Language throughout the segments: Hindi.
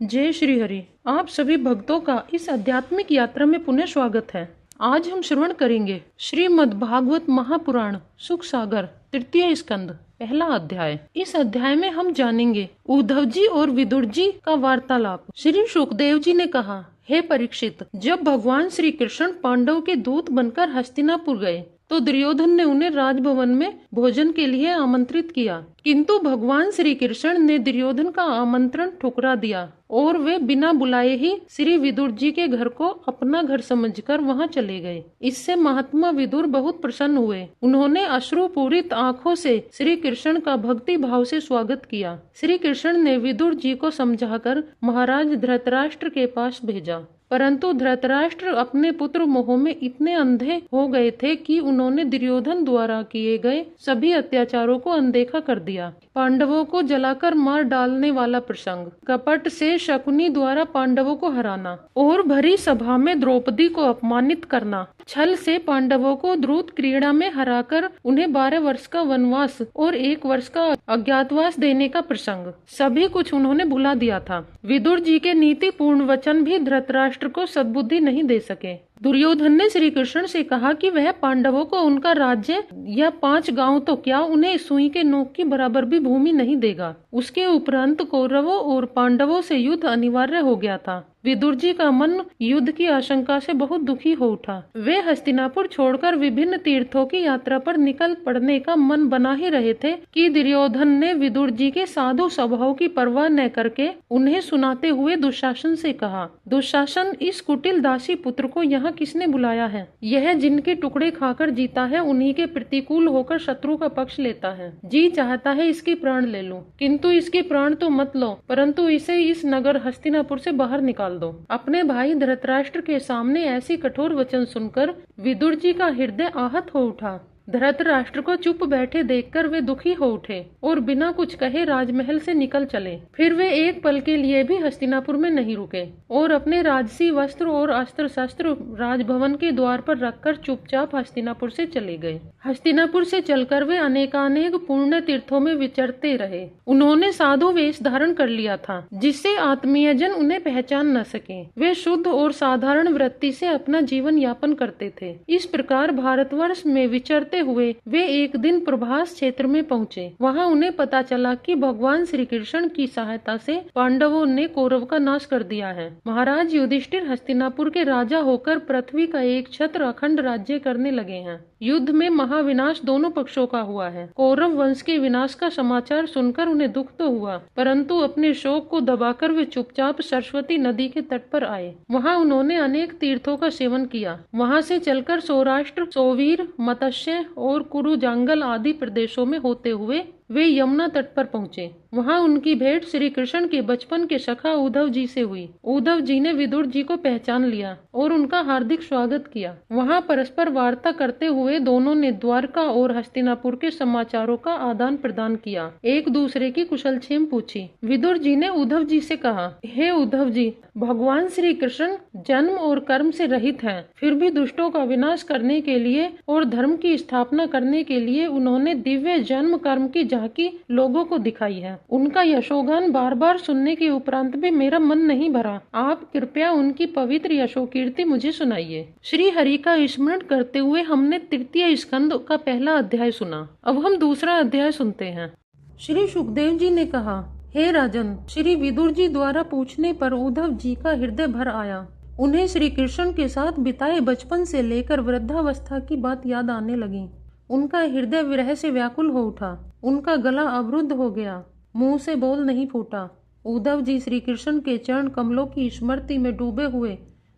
जय श्री हरि। आप सभी भक्तों का इस आध्यात्मिक यात्रा में पुनः स्वागत है। आज हम श्रवण करेंगे श्रीमद् भागवत महापुराण सुख सागर तृतीय स्कंद पहला अध्याय। इस अध्याय में हम जानेंगे उद्धव जी और विदुर जी का वार्तालाप। श्री सुखदेव जी ने कहा, हे परीक्षित, जब भगवान श्री कृष्ण पांडव के दूत बनकर हस्तिनापुर गए तो दुर्योधन ने उन्हें राजभवन में भोजन के लिए आमंत्रित किया, किंतु भगवान श्री कृष्ण ने दुर्योधन का आमंत्रण ठुकरा दिया और वे बिना बुलाए ही श्री विदुर जी के घर को अपना घर समझकर वहां चले गए। इससे महात्मा विदुर बहुत प्रसन्न हुए। उन्होंने अश्रुपूरित आंखों से श्री कृष्ण का भक्ति भाव से स्वागत किया। श्री कृष्ण ने विदुर जी को समझाकर महाराज धृतराष्ट्र के पास भेजा, परंतु धृतराष्ट्र अपने पुत्र मोह में इतने अंधे हो गए थे कि उन्होंने दुर्योधन द्वारा किए गए सभी अत्याचारों को अनदेखा कर दिया। पांडवों को जलाकर मार डालने वाला प्रसंग, कपट से शकुनी द्वारा पांडवों को हराना और भरी सभा में द्रौपदी को अपमानित करना, छल से पांडवों को द्रुत क्रीड़ा में हराकर उन्हें 12 वर्ष का वनवास और 1 वर्ष का अज्ञातवास देने का प्रसंग, सभी कुछ उन्होंने भुला दिया था। विदुर जी के नीति पूर्ण वचन भी धृतराष्ट्र को सद्बुद्धि नहीं दे सके। दुर्योधन ने श्री कृष्ण से कहा कि वह पांडवों को उनका राज्य या 5 गांव तो क्या, उन्हें सुई के नोक की बराबर भी भूमि नहीं देगा। उसके उपरांत कौरवों और पांडवों से युद्ध अनिवार्य हो गया था। विदुर जी का मन युद्ध की आशंका से बहुत दुखी हो उठा। वे हस्तिनापुर छोड़कर विभिन्न तीर्थों की यात्रा पर निकल पड़ने का मन बना ही रहे थे कि दुर्योधन ने विदुर जी के साधु स्वभाव की परवाह न करके उन्हें सुनाते हुए दुशासन से कहा, दुशासन, इस कुटिल दासी पुत्र को यहाँ किसने बुलाया है? यह जिनके टुकड़े खाकर जीता है, उन्हीं के प्रतिकूल होकर शत्रु का पक्ष लेता है। जी चाहता है इसके प्राण ले लूं, किंतु इसके प्राण तो मत लो, परंतु इसे इस नगर हस्तिनापुर से बाहर निकाल दो। अपने भाई धृतराष्ट्र के सामने ऐसी कठोर वचन सुनकर विदुर जी का हृदय आहत हो उठा। धृतराष्ट्र को चुप बैठे देखकर वे दुखी हो उठे और बिना कुछ कहे राजमहल से निकल चले। फिर वे एक पल के लिए भी हस्तिनापुर में नहीं रुके और अपने राजसी वस्त्र और अस्त्र शस्त्र राजभवन के द्वार पर रखकर चुपचाप हस्तिनापुर से चले गए। हस्तिनापुर से चलकर वे अनेकानेक पुण्य तीर्थों में विचरते रहे। उन्होंने साधु वेश धारण कर लिया था, जिससे आत्मीय जन उन्हें पहचान न सके। वे शुद्ध और साधारण वृत्ति से अपना जीवन यापन करते थे। इस प्रकार भारतवर्ष में विचरते हुए वे एक दिन प्रभास क्षेत्र में पहुँचे। वहाँ उन्हें पता चला कि भगवान श्री कृष्ण की सहायता से पांडवों ने कौरव का नाश कर दिया है। महाराज युधिष्ठिर हस्तिनापुर के राजा होकर पृथ्वी का एक छत्र अखंड राज्य करने लगे हैं। युद्ध में महाविनाश दोनों पक्षों का हुआ है। कौरव वंश के विनाश का समाचार सुनकर उन्हें दुख तो हुआ, परंतु अपने शोक को दबाकर वे चुपचाप सरस्वती नदी के तट पर आए। वहाँ उन्होंने अनेक तीर्थों का सेवन किया। वहाँ से चलकर सौराष्ट्र, सौवीर, मत्स्य और कुरुजांगल आदि प्रदेशों में होते हुए वे यमुना तट पर पहुँचे। वहाँ उनकी भेंट श्री कृष्ण के बचपन के सखा उद्धव जी से हुई। उद्धव जी ने विदुर जी को पहचान लिया और उनका हार्दिक स्वागत किया। वहाँ परस्पर वार्ता करते हुए दोनों ने द्वारका और हस्तिनापुर के समाचारों का आदान प्रदान किया, एक दूसरे की कुशलक्षेम पूछी। विदुर जी ने उद्धव जी से कहा, हे उद्धव जी, भगवान श्री कृष्ण जन्म और कर्म से रहित हैं, फिर भी दुष्टों का विनाश करने के लिए और धर्म की स्थापना करने के लिए उन्होंने दिव्य जन्म कर्म की झांकी लोगों को दिखाई है। उनका यशोगान बार बार सुनने के उपरांत भी मेरा मन नहीं भरा। आप कृपया उनकी पवित्र यशोकीर्ति मुझे सुनाइए। श्री हरि का स्मरण करते हुए हमने तृतीय स्कंद का पहला अध्याय सुना। अब हम दूसरा अध्याय सुनते हैं। श्री सुखदेव जी ने कहा, हे राजन, श्री विदुर जी द्वारा पूछने पर उद्धव जी का हृदय भर आया। उन्हें श्री कृष्ण के साथ बिताए बचपन से लेकर वृद्धावस्था की बात याद आने लगी। उनका हृदय विरह से व्याकुल हो उठा। उनका गला अवरुद्ध हो गया, मुंह से बोल नहीं फूटा। उद्धव जी श्री कृष्ण के चरण कमलों की स्मृति में डूबे हुए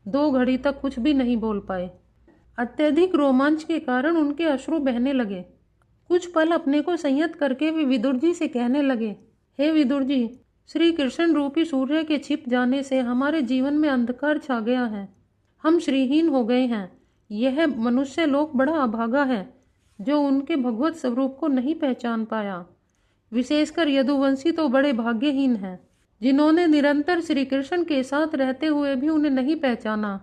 2 घड़ी तक कुछ भी नहीं बोल पाए। अत्यधिक रोमांच के कारण उनके अश्रु बहने लगे। कुछ पल अपने को संयत करके वे विदुर जी से कहने लगे, हे विदुर जी, श्री कृष्ण रूपी सूर्य के छिप जाने से हमारे जीवन में अंधकार छा गया है। हम श्रीहीन हो गए हैं। यह मनुष्य लोक बड़ा अभागा है जो उनके भगवत स्वरूप को नहीं पहचान पाया। विशेषकर यदुवंशी तो बड़े भाग्यहीन हैं, जिन्होंने निरंतर श्री कृष्ण के साथ रहते हुए भी उन्हें नहीं पहचाना।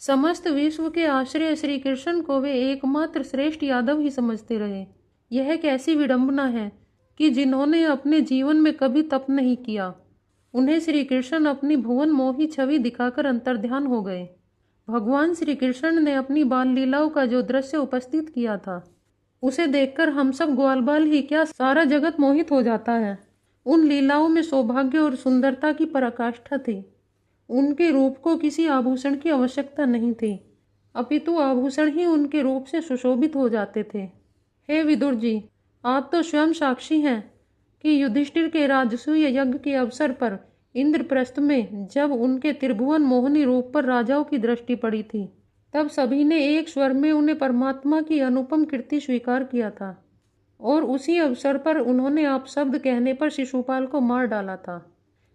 समस्त विश्व के आश्रय श्री कृष्ण को वे एकमात्र श्रेष्ठ यादव ही समझते रहे। यह कैसी विडंबना है कि जिन्होंने अपने जीवन में कभी तप नहीं किया, उन्हें श्री कृष्ण अपनी भुवन मोही छवि दिखाकर अंतर्ध्यान हो गए। भगवान श्री कृष्ण ने अपनी बाल लीलाओं का जो दृश्य उपस्थित किया था, उसे देखकर हम सब ग्वाल बाल ही क्या सारा जगत मोहित हो जाता है। उन लीलाओं में सौभाग्य और सुंदरता की पराकाष्ठा थी। उनके रूप को किसी आभूषण की आवश्यकता नहीं थी, अपितु आभूषण ही उनके रूप से सुशोभित हो जाते थे। हे विदुर जी, आप तो स्वयं साक्षी हैं कि युधिष्ठिर के राजसूय यज्ञ के अवसर पर इंद्रप्रस्थ में जब उनके त्रिभुवन मोहनी रूप पर राजाओं की दृष्टि पड़ी थी, तब सभी ने एक स्वर में उन्हें परमात्मा की अनुपम कीर्ति स्वीकार किया था, और उसी अवसर पर उन्होंने आप शब्द कहने पर शिशुपाल को मार डाला था।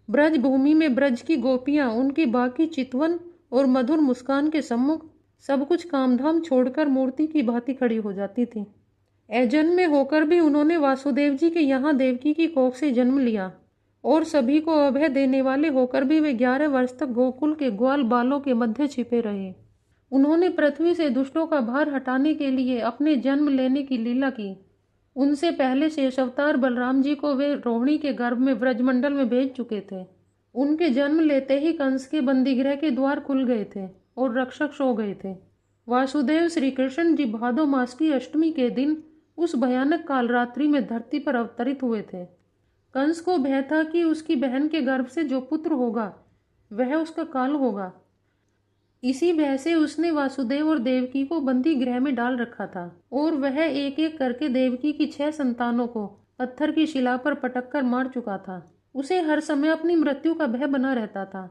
ब्रज भूमि में ब्रज की गोपियां उनकी बाकी चितवन और मधुर मुस्कान के सम्मुख सब कुछ कामधाम छोड़कर मूर्ति की भांति खड़ी हो जाती थी। अजन्म में होकर भी उन्होंने वासुदेव जी के यहाँ देवकी की कोख से जन्म लिया, और सभी को अभय देने वाले होकर भी वे 11 वर्ष तक गोकुल के ग्वाल बालों के मध्य छिपे रहे। उन्होंने पृथ्वी से दुष्टों का भार हटाने के लिए अपने जन्म लेने की लीला की। उनसे पहले शेष अवतार बलराम जी को वे रोहिणी के गर्भ में ब्रजमंडल में भेज चुके थे। उनके जन्म लेते ही कंस के बंदीगृह के द्वार खुल गए थे और रक्षक सो गए थे। वासुदेव श्री कृष्ण जी भादो मास की अष्टमी के दिन उस भयानक कालरात्रि में धरती पर अवतरित हुए थे। कंस को भय था कि उसकी बहन के गर्भ से जो पुत्र होगा वह उसका काल होगा। इसी भय से उसने वासुदेव और देवकी को बंदी गृह में डाल रखा था, और वह एक एक करके देवकी की 6 संतानों को पत्थर की शिला पर पटक कर मार चुका था। उसे हर समय अपनी मृत्यु का भय बना रहता था।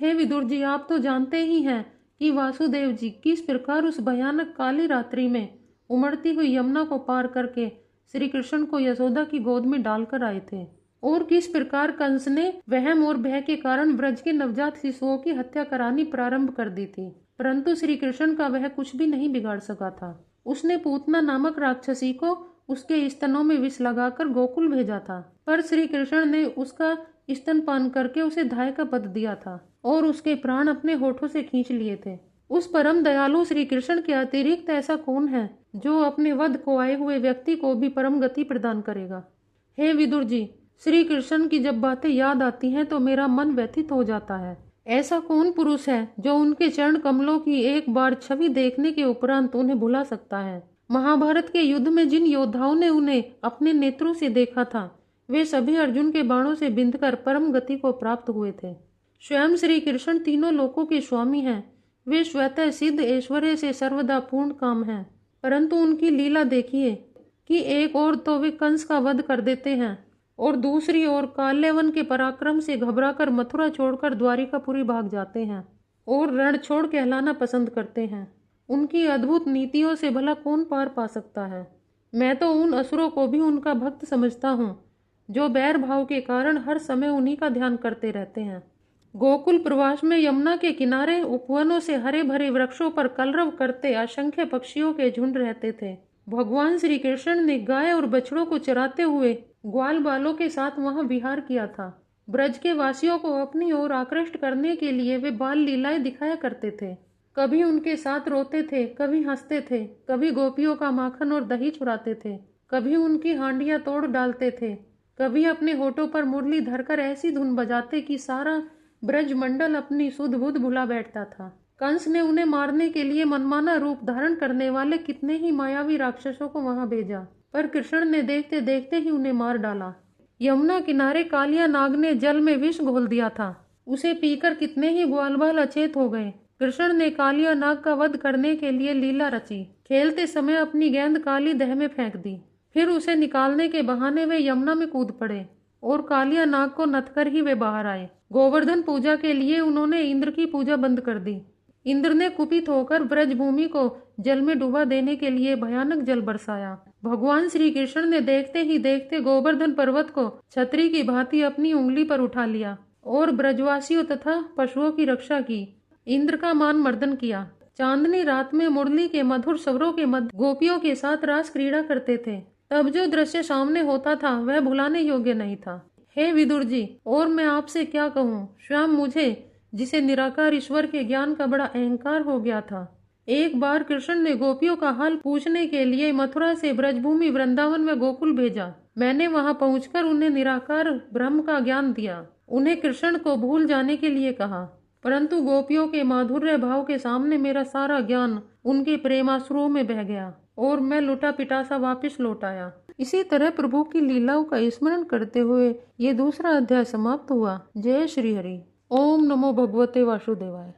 हे विदुर जी, आप तो जानते ही हैं कि वासुदेव जी किस प्रकार उस भयानक काली रात्रि में उमड़ती हुई यमुना को पार करके श्री कृष्ण को यशोदा की गोद में डालकर आए थे, और किस प्रकार कंस ने वहम और भय के कारण ब्रज के नवजात शिशुओं की हत्या करानी प्रारंभ कर दी थी, परंतु श्री कृष्ण का वह कुछ भी नहीं बिगाड़ सका था। उसने पूतना नामक राक्षसी को उसके स्तनों में विष लगाकर गोकुल भेजा था, पर श्री कृष्ण ने उसका स्तनपान करके उसे धाय का पद दिया था और उसके प्राण अपने होठों से खींच लिए थे। उस परम दयालु श्री कृष्ण के अतिरिक्त ऐसा कौन है जो अपने वध को आए हुए व्यक्ति को भी परम गति प्रदान करेगा। हे विदुर जी, श्री कृष्ण की जब बातें याद आती हैं तो मेरा मन व्यथित हो जाता है। ऐसा कौन पुरुष है जो उनके चरण कमलों की एक बार छवि देखने के उपरांत उन्हें भुला सकता है। महाभारत के युद्ध में जिन योद्धाओं ने उन्हें अपने नेत्रों से देखा था, वे सभी अर्जुन के बाणों से बिंधकर परम गति को प्राप्त हुए थे। स्वयं श्री कृष्ण तीनों लोकों के स्वामी हैं। वे स्वतः सिद्ध ऐश्वर्य से सर्वदा पूर्ण काम हैं, परंतु उनकी लीला देखिए कि एक ओर तो वे कंस का वध कर देते हैं और दूसरी ओर काल्यवन के पराक्रम से घबराकर मथुरा छोड़कर द्वारिकापुरी भाग जाते हैं और रण छोड़ कहलाना पसंद करते हैं। उनकी अद्भुत नीतियों से भला कौन पार पा सकता है। मैं तो उन असुरों को भी उनका भक्त समझता हूँ जो बैर भाव के कारण हर समय उन्हीं का ध्यान करते रहते हैं। गोकुल प्रवास में यमुना के किनारे उपवनों से हरे भरे वृक्षों पर कलरव करते असंख्य पक्षियों के झुंड रहते थे। भगवान श्री कृष्ण ने गाय और बछड़ों को चराते हुए ग्वाल बालों के साथ वहां विहार किया था। ब्रज के वासियों को अपनी ओर आकृष्ट करने के लिए वे बाल लीलाएं दिखाया करते थे। कभी उनके साथ रोते थे, कभी हंसते थे, कभी गोपियों का माखन और दही चुराते थे, कभी उनकी हांडियां तोड़ डालते थे, कभी अपने होठों पर मुरली धरकर ऐसी धुन बजाते कि सारा ब्रज मंडल अपनी सुध बुध भुला बैठता था। कंस ने उन्हें मारने के लिए मनमाना रूप धारण करने वाले कितने ही मायावी राक्षसों को वहां भेजा, पर कृष्ण ने देखते देखते ही उन्हें मार डाला। यमुना किनारे कालिया नाग ने जल में विष घोल दिया था। उसे पीकर कितने ही ग्वाल बाल अचेत हो गए। कृष्ण ने कालिया नाग का वध करने के लिए लीला रची। खेलते समय अपनी गेंद काली दह में फेंक दी, फिर उसे निकालने के बहाने वे यमुना में कूद पड़े और कालिया नाग को नथकर ही वे बाहर आए। गोवर्धन पूजा के लिए उन्होंने इंद्र की पूजा बंद कर दी। इंद्र ने कुपित होकर ब्रज भूमि को जल में डुबा देने के लिए भयानक जल बरसाया। भगवान श्री कृष्ण ने देखते ही देखते गोवर्धन पर्वत को छतरी की भांति अपनी उंगली पर उठा लिया और ब्रजवासियों तथा पशुओं की रक्षा की। इंद्र का मान मर्दन किया। चांदनी रात में मुरली के मधुर स्वरों के मध्य गोपियों के साथ रास क्रीड़ा करते थे। तब जो दृश्य सामने होता था वह भुलाने योग्य नहीं था। हे विदुर जी, और मैं आपसे क्या कहूँ, स्वयं मुझे जिसे निराकार ईश्वर के ज्ञान का बड़ा अहंकार हो गया था। एक बार कृष्ण ने गोपियों का हाल पूछने के लिए मथुरा से ब्रजभूमि वृंदावन में गोकुल भेजा। मैंने वहां पहुंचकर उन्हें निराकार ब्रह्म का ज्ञान दिया उन्हें कृष्ण को भूल जाने के लिए कहा, परंतु गोपियों के माधुर्य भाव के सामने मेरा सारा ज्ञान उनके प्रेमाश्रुओं में बह गया और मैं लुटा पिटा सा वापिस लौट आया। इसी तरह प्रभु की लीलाओं का स्मरण करते हुए ये दूसरा अध्याय समाप्त हुआ। जय श्री हरि। ओम नमो भगवते वासुदेवाय।